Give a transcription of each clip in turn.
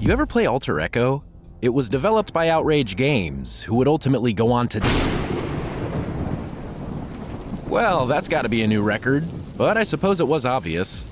You ever play Alter Echo? It was developed by Outrage Games, who would ultimately go on to... Well, that's gotta be a new record, but I suppose it was obvious.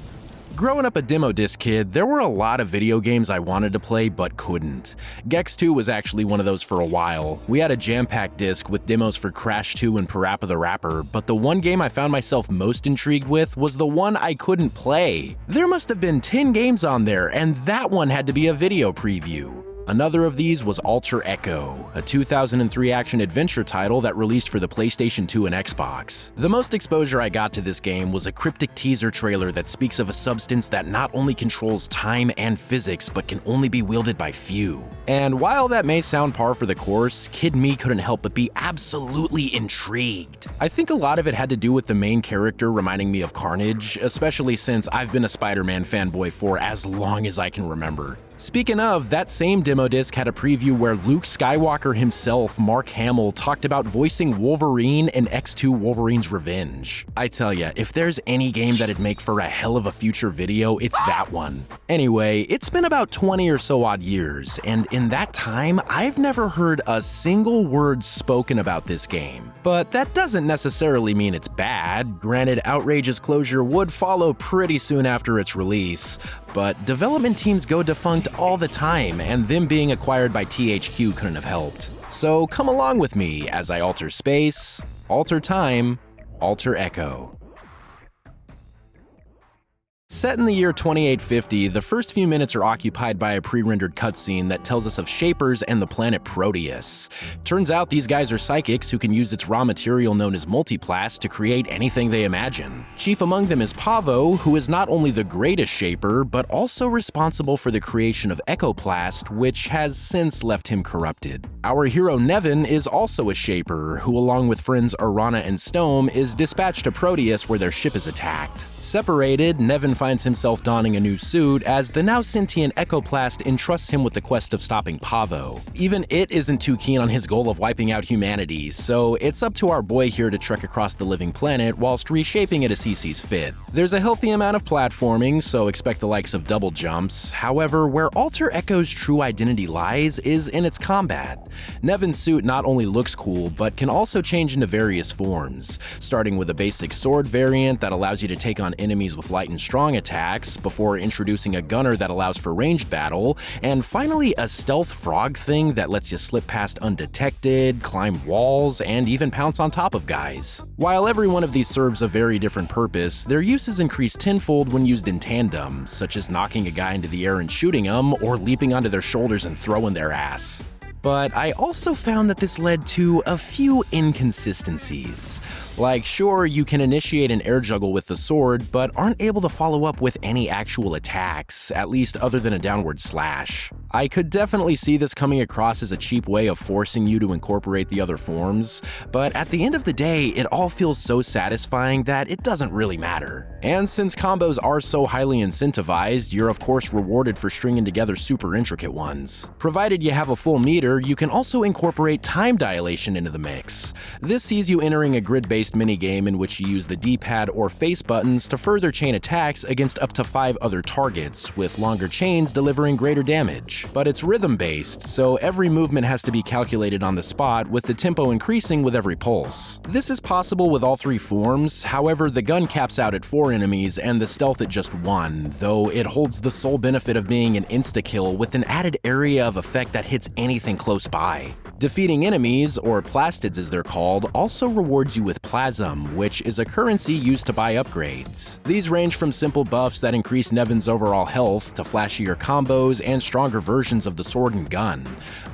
Growing up a demo disc kid, there were a lot of video games I wanted to play but couldn't. Gex 2 was actually one of those for a while. We had a jam-packed disc with demos for Crash 2 and Parappa the Rapper, but the one game I found myself most intrigued with was the one I couldn't play. There must have been 10 games on there, and that one had to be a video preview. Another of these was Alter Echo, a 2003 action-adventure title that released for the PlayStation 2 and Xbox. The most exposure I got to this game was a cryptic teaser trailer that speaks of a substance that not only controls time and physics, but can only be wielded by few. And while that may sound par for the course, kid me couldn't help but be absolutely intrigued. I think a lot of it had to do with the main character reminding me of Carnage, especially since I've been a Spider-Man fanboy for as long as I can remember. Speaking of, that same demo disc had a preview where Luke Skywalker himself, Mark Hamill, talked about voicing Wolverine in X2 Wolverine's Revenge. I tell ya, if there's any game that'd make for a hell of a future video, it's that one. Anyway, it's been about 20 or so odd years, and in that time, I've never heard a single word spoken about this game. But that doesn't necessarily mean it's bad. Granted, Outrage's closure would follow pretty soon after its release, but development teams go defunct all the time, and them being acquired by THQ couldn't have helped. So come along with me as I alter space, alter time, alter Echo. Set in the year 2850, the first few minutes are occupied by a pre-rendered cutscene that tells us of Shapers and the planet Proteus. Turns out these guys are psychics who can use its raw material known as multiplast to create anything they imagine. Chief among them is Pavo, who is not only the greatest Shaper, but also responsible for the creation of Echoplast, which has since left him corrupted. Our hero Nevin is also a Shaper, who along with friends Arana and Stome is dispatched to Proteus where their ship is attacked. Separated, Nevin finds himself donning a new suit as the now sentient Echoplast entrusts him with the quest of stopping Pavo. Even it isn't too keen on his goal of wiping out humanity, so it's up to our boy here to trek across the living planet whilst reshaping it as he sees fit. There's a healthy amount of platforming, so expect the likes of double jumps. However, where Alter Echo's true identity lies is in its combat. Nevin's suit not only looks cool, but can also change into various forms, starting with a basic sword variant that allows you to take on enemies with light and strong attacks, before introducing a gunner that allows for ranged battle, and finally a stealth frog thing that lets you slip past undetected, climb walls, and even pounce on top of guys. While every one of these serves a very different purpose, their use is increased tenfold when used in tandem, such as knocking a guy into the air and shooting them, or leaping onto their shoulders and throwing their ass. But I also found that this led to a few inconsistencies. Like, sure, you can initiate an air juggle with the sword, but aren't able to follow up with any actual attacks, at least other than a downward slash. I could definitely see this coming across as a cheap way of forcing you to incorporate the other forms, but at the end of the day, it all feels so satisfying that it doesn't really matter. And since combos are so highly incentivized, you're of course rewarded for stringing together super intricate ones. Provided you have a full meter, you can also incorporate time dilation into the mix. This sees you entering a grid-based minigame in which you use the D-pad or face buttons to further chain attacks against up to 5 other targets, with longer chains delivering greater damage. But it's rhythm-based, so every movement has to be calculated on the spot, with the tempo increasing with every pulse. This is possible with all 3 forms, however the gun caps out at 4 enemies and the stealth at just 1, though it holds the sole benefit of being an insta-kill with an added area of effect that hits anything close by. Defeating enemies, or plastids as they're called, also rewards you with Plasm, which is a currency used to buy upgrades. These range from simple buffs that increase Nevin's overall health to flashier combos and stronger versions of the sword and gun.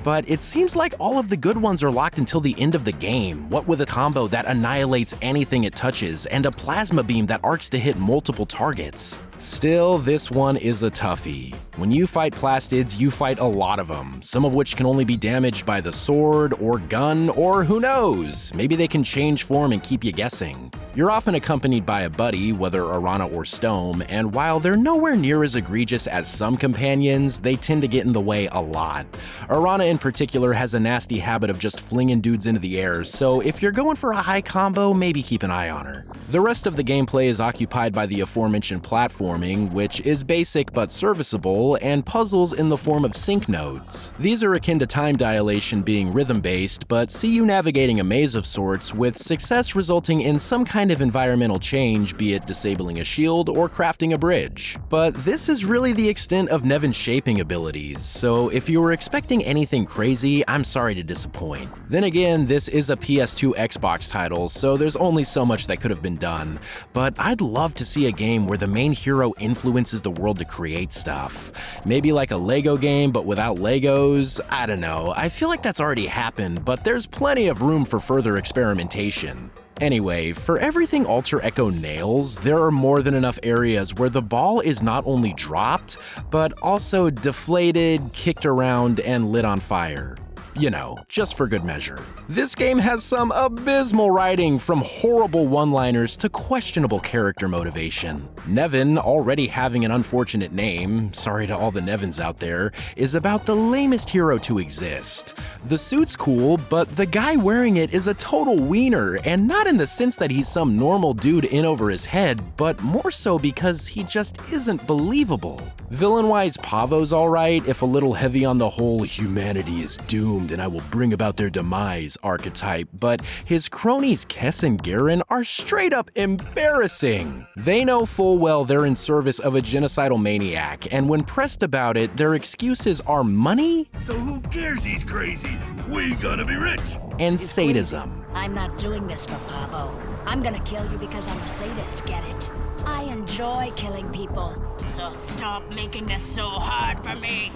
But it seems like all of the good ones are locked until the end of the game, what with a combo that annihilates anything it touches and a plasma beam that arcs to hit multiple targets. Still, this one is a toughie. When you fight plastids, you fight a lot of them, some of which can only be damaged by the sword or gun, or who knows, maybe they can change form and keep you guessing. You're often accompanied by a buddy, whether Arana or Stome, and while they're nowhere near as egregious as some companions, they tend to get in the way a lot. Arana in particular has a nasty habit of just flinging dudes into the air, so if you're going for a high combo, maybe keep an eye on her. The rest of the gameplay is occupied by the aforementioned platform platforming, which is basic but serviceable, and puzzles in the form of sync nodes. These are akin to time dilation being rhythm-based, but see you navigating a maze of sorts, with success resulting in some kind of environmental change, be it disabling a shield or crafting a bridge. But this is really the extent of Nevin's shaping abilities, so if you were expecting anything crazy, I'm sorry to disappoint. Then again, this is a PS2 Xbox title, so there's only so much that could have been done, but I'd love to see a game where the main hero influences the world to create stuff. Maybe like a Lego game, but without Legos? I don't know, I feel like that's already happened, but there's plenty of room for further experimentation. Anyway, for everything Alter Echo nails, there are more than enough areas where the ball is not only dropped, but also deflated, kicked around, and lit on fire. You know, just for good measure. This game has some abysmal writing, from horrible one-liners to questionable character motivation. Nevin, already having an unfortunate name, sorry to all the Nevins out there, is about the lamest hero to exist. The suit's cool, but the guy wearing it is a total wiener, and not in the sense that he's some normal dude in over his head, but more so because he just isn't believable. Villain-wise, Pavo's alright, if a little heavy on the whole humanity is doomed and I will bring about their demise archetype, but his cronies Kess and Garen are straight up embarrassing. They know full well they're in service of a genocidal maniac, and when pressed about it, their excuses are money? So who cares he's crazy? We gonna be rich! And sadism. I'm not doing this for Pavo. I'm gonna kill you because I'm a sadist, get it? I enjoy killing people, so stop making this so hard for me.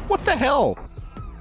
What the hell?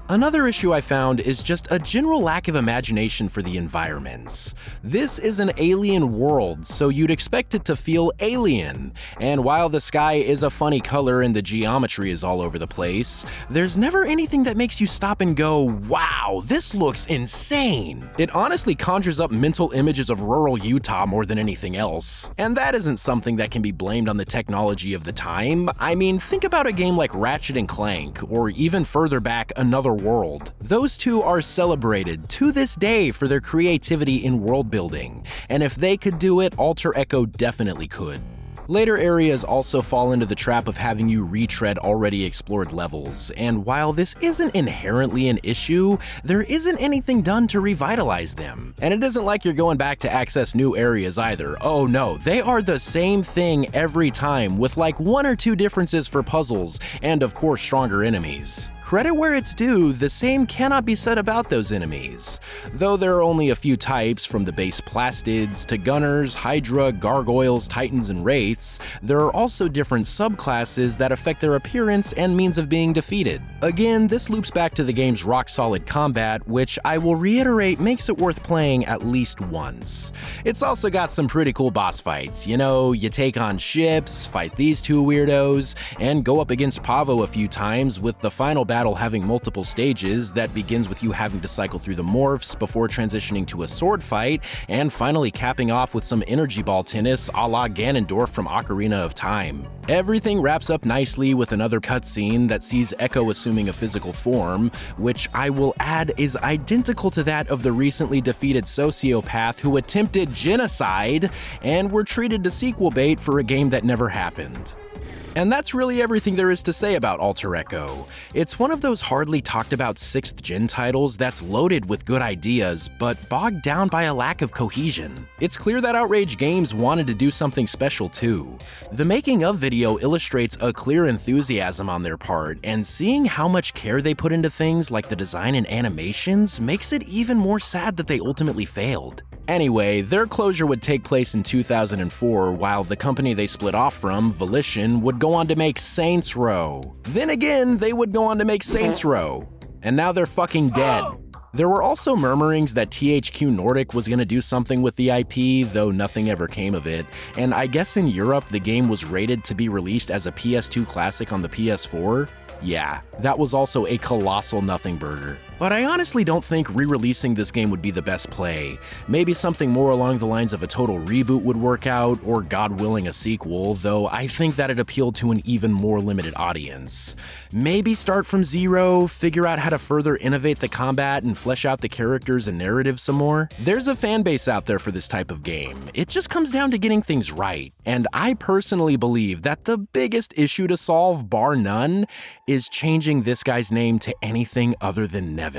Another issue I found is just a general lack of imagination for the environments. This is an alien world, so you'd expect it to feel alien. And while the sky is a funny color and the geometry is all over the place, there's never anything that makes you stop and go, wow, this looks insane. It honestly conjures up mental images of rural Utah more than anything else. And that isn't something that can be blamed on the technology of the time. I mean, think about a game like Ratchet & Clank, or even further back, Another World. Those two are celebrated to this day for their creativity in world building, and if they could do it, Alter Echo definitely could. Later areas also fall into the trap of having you retread already explored levels, and while this isn't inherently an issue, there isn't anything done to revitalize them. And it isn't like you're going back to access new areas either. Oh no, they are the same thing every time, with like one or two differences for puzzles, and of course stronger enemies. Credit where it's due, the same cannot be said about those enemies. Though there are only a few types, from the base plastids to gunners, hydra, gargoyles, titans, and wraiths, there are also different subclasses that affect their appearance and means of being defeated. Again, this loops back to the game's rock-solid combat, which I will reiterate makes it worth playing at least once. It's also got some pretty cool boss fights. You know, you take on ships, fight these two weirdos, and go up against Pavo a few times, with the final battle having multiple stages that begins with you having to cycle through the morphs before transitioning to a sword fight, and finally capping off with some energy ball tennis a la Ganondorf from Ocarina of Time. Everything wraps up nicely with another cutscene that sees Echo assuming a physical form, which I will add is identical to that of the recently defeated sociopath who attempted genocide and were treated to sequel bait for a game that never happened. And that's really everything there is to say about Alter Echo. It's one of those hardly talked about 6th gen titles that's loaded with good ideas, but bogged down by a lack of cohesion. It's clear that Outrage Games wanted to do something special too. The making of video illustrates a clear enthusiasm on their part, and seeing how much care they put into things like the design and animations makes it even more sad that they ultimately failed. Anyway, their closure would take place in 2004, while the company they split off from, Dilation, would go on to make Saints Row. Then again, they would go on to make Saints Row. And now they're fucking dead. There were also murmurings that THQ Nordic was gonna do something with the IP, though nothing ever came of it, and I guess in Europe the game was rated to be released as a PS2 classic on the PS4. Yeah, that was also a colossal nothing burger. But I honestly don't think re-releasing this game would be the best play. Maybe something more along the lines of a total reboot would work out, or God willing a sequel, though I think that'd appeal to an even more limited audience. Maybe start from zero, figure out how to further innovate the combat and flesh out the characters and narrative some more. There's a fan base out there for this type of game. It just comes down to getting things right. And I personally believe that the biggest issue to solve, bar none, is changing this guy's name to anything other than Nevin.